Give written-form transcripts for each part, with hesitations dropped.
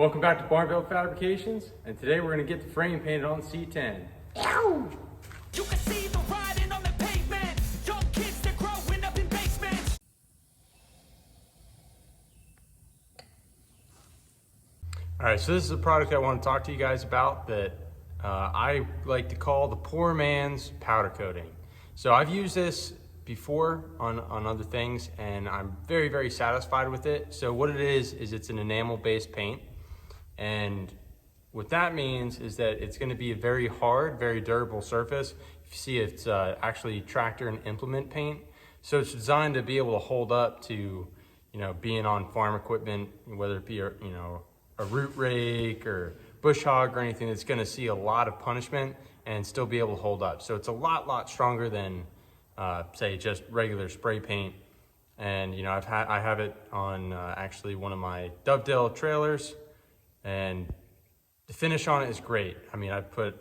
Welcome back to Built Fabrications, and today we're going to get the frame painted on C10. You can see the riding on the pavement. Young kids, they're growing up in basements. Alright, so this is a product I want to talk to you guys about that I like to call the poor man's powder coating. So I've used this before on other things, and I'm very, very satisfied with it. So what it is it's an enamel-based paint. And what that means is that it's going to be a very hard, very durable surface. If you see, it's actually tractor and implement paint. So it's designed to be able to hold up to, being on farm equipment, whether it be a root rake or bush hog or anything that's going to see a lot of punishment and still be able to hold up. So it's a lot stronger than, say, just regular spray paint. And I have it on actually one of my dovetail trailers. And the finish on it is great. I mean, I've put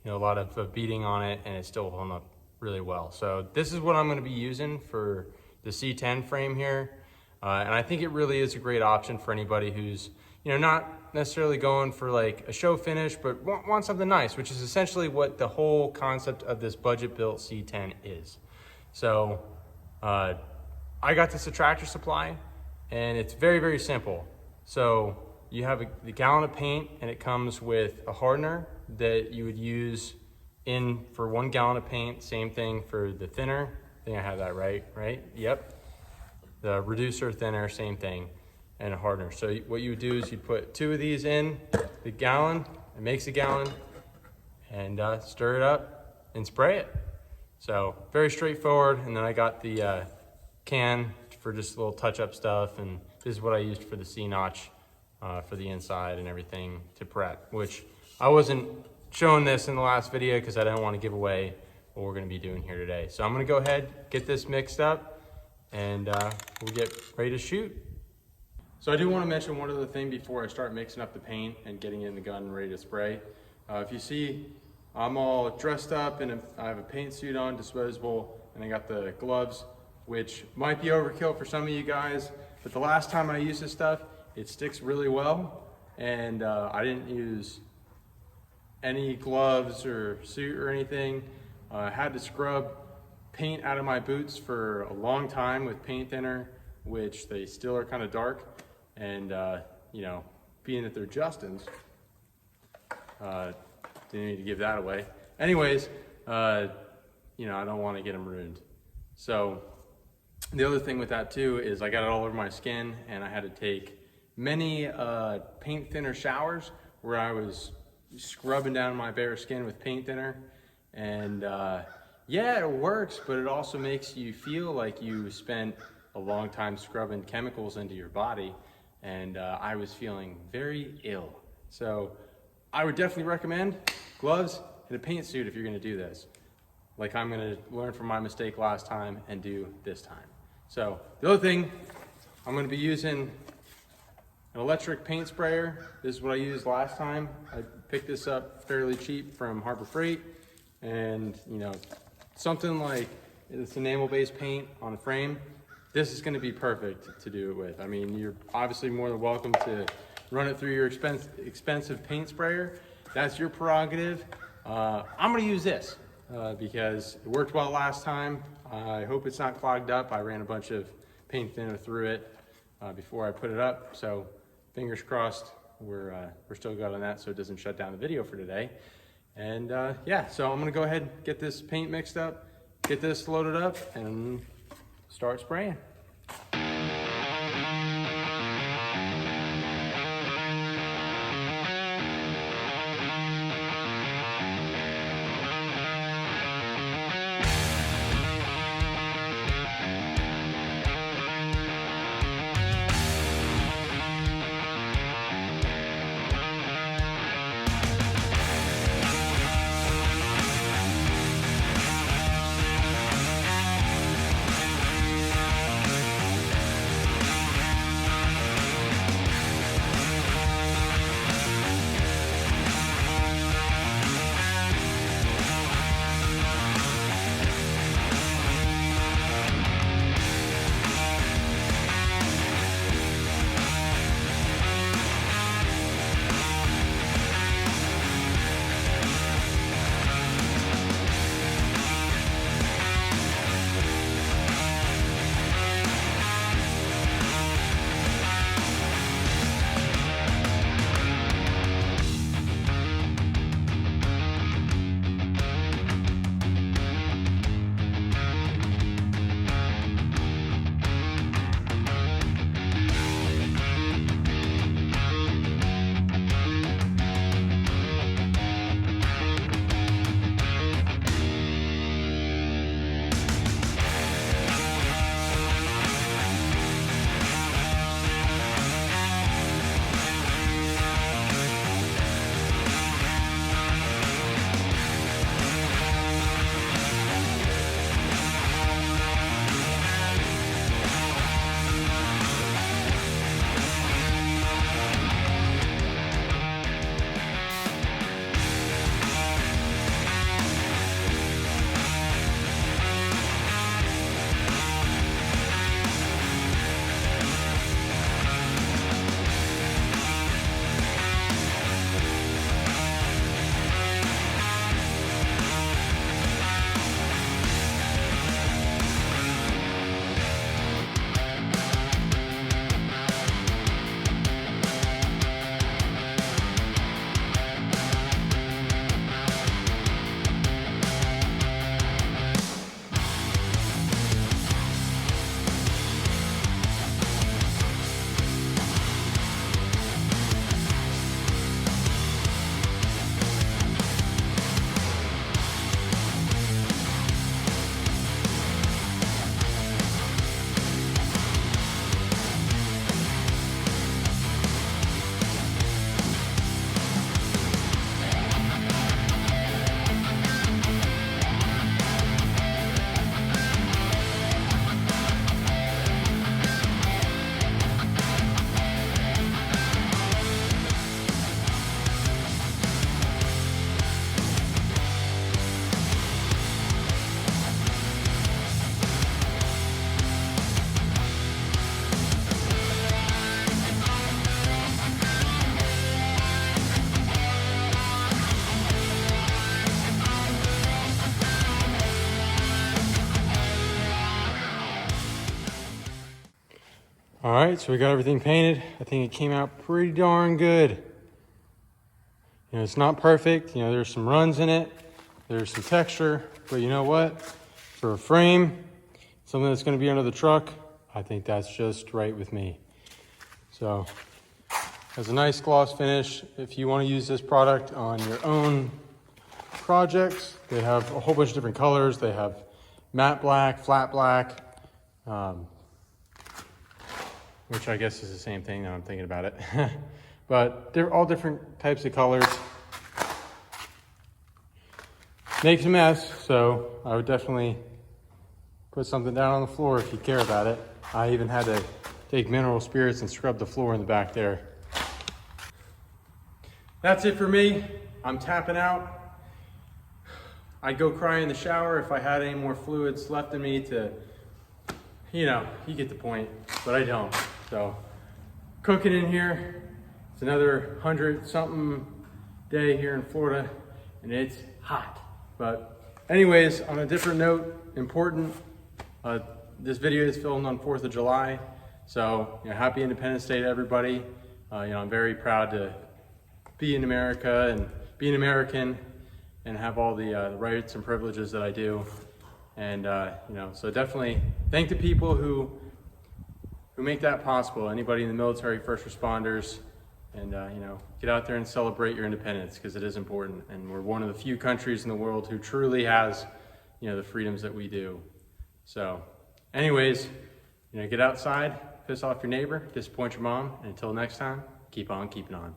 a lot of beading on it, and it's still holding up really well. So this is what I'm going to be using for the C10 frame here, and I think it really is a great option for anybody who's not necessarily going for like a show finish, but want something nice, which is essentially what the whole concept of this budget built C10 is. So I got this at Tractor Supply, and it's very, very simple. So you have the gallon of paint, and it comes with a hardener that you would use for 1 gallon of paint. Same thing for the thinner. I think I have that right? Yep. The reducer, thinner, same thing, and a hardener. So what you would do is you put 2 of these in the gallon. It makes a gallon, and stir it up and spray it. So very straightforward. And then I got the can for just a little touch-up stuff, and this is what I used for the C-notch. For the inside and everything to prep, which I wasn't showing this in the last video because I didn't want to give away what we're going to be doing here today. So I'm going to go ahead, get this mixed up, and we'll get ready to shoot. So I do want to mention one other thing before I start mixing up the paint and getting it in the gun and ready to spray. If you see, I'm all dressed up and I have a paint suit on, disposable, and I got the gloves, which might be overkill for some of you guys, but the last time I used this stuff, it sticks really well, and I didn't use any gloves or suit or anything. I had to scrub paint out of my boots for a long time with paint thinner, which they still are kind of dark, and being that they're Justin's, didn't need to give that away. Anyways, I don't want to get them ruined. So the other thing with that too is I got it all over my skin, and I had to take many paint thinner showers where I was scrubbing down my bare skin with paint thinner. And yeah, it works, but it also makes you feel like you spent a long time scrubbing chemicals into your body. And I was feeling very ill. So I would definitely recommend gloves and a paint suit if you're gonna do this. Like I'm gonna learn from my mistake last time and do this time. So the other thing, I'm gonna be using an electric paint sprayer. This is what I used last time. I picked this up fairly cheap from Harbor Freight, and something like it's enamel-based paint on a frame. This is going to be perfect to do it with. I mean, you're obviously more than welcome to run it through your expensive paint sprayer. That's your prerogative. I'm going to use this because it worked well last time. I hope it's not clogged up. I ran a bunch of paint thinner through it before I put it up, so fingers crossed we're still good on that so it doesn't shut down the video for today. And yeah, so I'm gonna go ahead and get this paint mixed up, get this loaded up, and start spraying. All right, so we got everything painted. I think it came out pretty darn good. You know, it's not perfect. You know, there's some runs in it. There's some texture, but you know what? For a frame, something that's gonna be under the truck, I think that's just right with me. So, has a nice gloss finish. If you wanna use this product on your own projects, they have a whole bunch of different colors. They have matte black, flat black, which I guess is the same thing now I'm thinking about it. But they're all different types of colors. Makes a mess, so I would definitely put something down on the floor if you care about it. I even had to take mineral spirits and scrub the floor in the back there. That's it for me. I'm tapping out. I'd go cry in the shower if I had any more fluids left in me to, you know, you get the point, but I don't. So, cooking in here. It's another 100-something day here in Florida, and it's hot. But anyways, on a different note, important, this video is filmed on 4th of July. So, you know, happy Independence Day to everybody. You know, I'm very proud to be in America and be an American and have all the rights and privileges that I do. And, you know, so definitely thank the people who make that possible. Anybody in the military, first responders, and, you know, get out there and celebrate your independence because it is important. And we're one of the few countries in the world who truly has, you know, the freedoms that we do. So anyways, you know, get outside, piss off your neighbor, disappoint your mom, and until next time, keep on keeping on.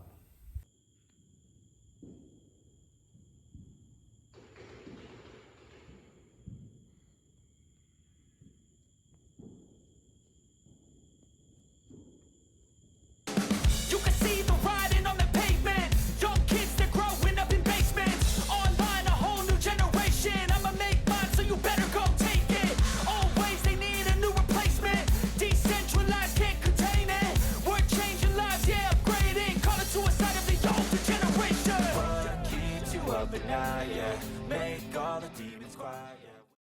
You can see the writing on the pavement. Young kids, they're growing up in basements. Online, a whole new generation. I'ma make mine, so you better go take it. Always, they need a new replacement. Decentralized, can't contain it. We're changing lives, yeah, upgrading. Call it suicide of the older generation. What keeps you up at night, yeah. Make all the demons quiet, yeah.